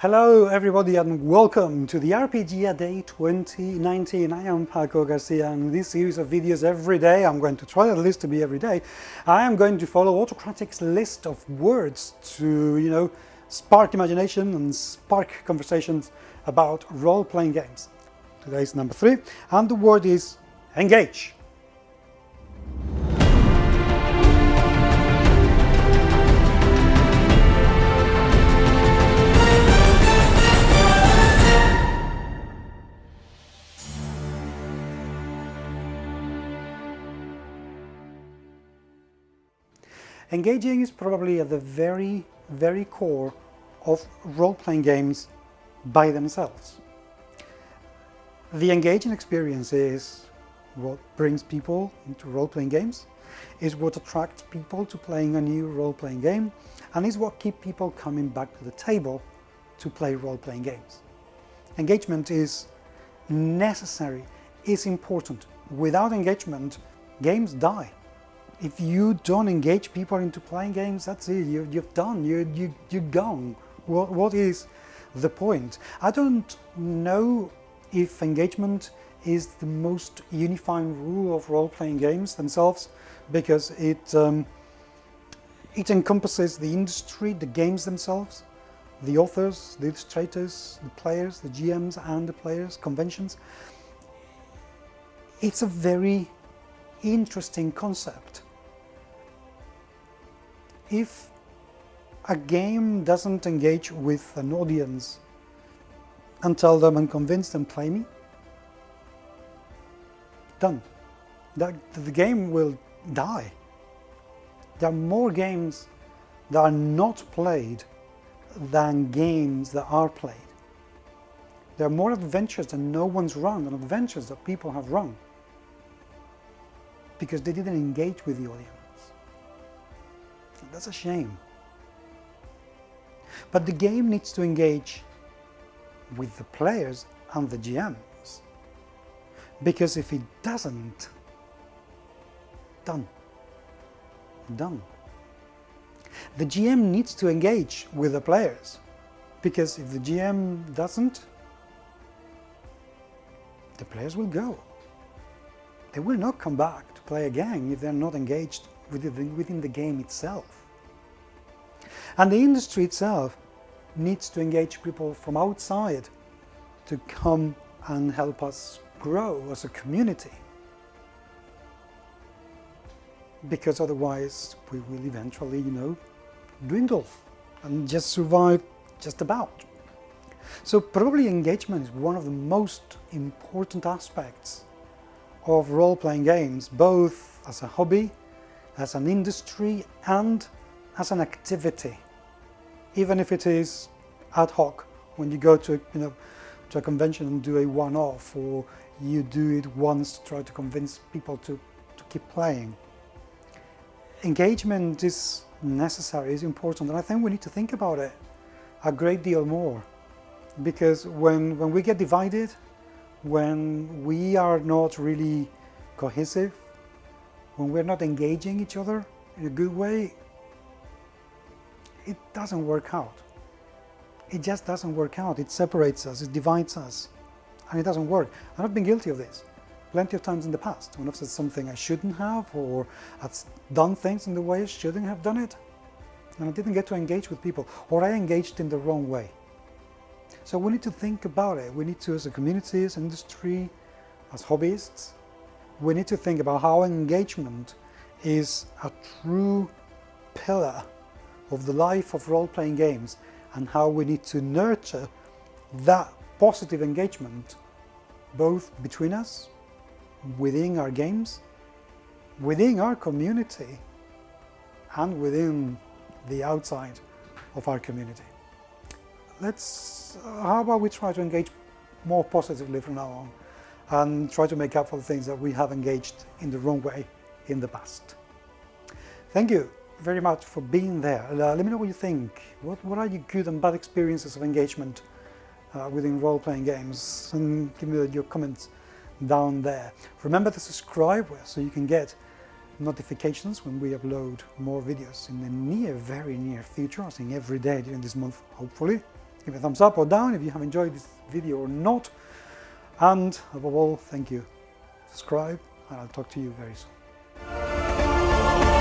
Hello everybody and welcome to the RPG A Day 2019. I am Paco Garcia, and in this series of videos every day, I'm going to try at least to be every day, I am going to follow Autocratic's list of words to, spark imagination and spark conversations about role-playing games. Today's number 3, and the word is engage. Engaging is probably at the very, very core of role-playing games by themselves. The engaging experience is what brings people into role-playing games, is what attracts people to playing a new role-playing game, and is what keeps people coming back to the table to play role-playing games. Engagement is necessary, is important. Without engagement, games die. If you don't engage people into playing games, that's it, you've done, you're gone. What is the point? I don't know if engagement is the most unifying rule of role-playing games themselves, because it encompasses the industry, the games themselves, the authors, the illustrators, the players, the GMs and the players, conventions. It's a very interesting concept. If a game doesn't engage with an audience and tell them and convince them, play me, done. The game will die. There are more games that are not played than games that are played. There are more adventures that no one's run than adventures that people have run, because they didn't engage with the audience. That's a shame. But the game needs to engage with the players and the GMs, because if it doesn't, done. The GM needs to engage with the players, because if the GM doesn't, the players will go. They will not come back to play again if they're not engaged within the game itself. And the industry itself needs to engage people from outside to come and help us grow as a community, because otherwise we will eventually, dwindle and just survive just about. So probably engagement is one of the most important aspects of role-playing games, both as a hobby, as an industry, and as an activity, even if it is ad hoc, when you go to a convention and do a one-off, or you do it once to try to convince people to keep playing. Engagement is necessary, is important, and I think we need to think about it a great deal more, because when we get divided, when we are not really cohesive, when we're not engaging each other in a good way, it doesn't work out. It just doesn't work out. It separates us, it divides us, and it doesn't work. And I've been guilty of this plenty of times in the past, when I've said something I shouldn't have, or I've done things in the way I shouldn't have done it, and I didn't get to engage with people, or I engaged in the wrong way. So we need to think about it. We need to, as a community, as an industry, as hobbyists, we need to think about how engagement is a true pillar of the life of role-playing games, and how we need to nurture that positive engagement both between us, within our games, within our community, and within the outside of our community. How about we try to engage more positively from now on, and try to make up for the things that we have engaged in the wrong way in the past. Thank you very much for being there. Let me know what you think. What are your good and bad experiences of engagement within role-playing games, and give me your comments down there. Remember to subscribe so you can get notifications when we upload more videos in the very near future, I think every day during this month, hopefully. Give me a thumbs up or down if you have enjoyed this video or not. And above all, thank you. Subscribe, and I'll talk to you very soon.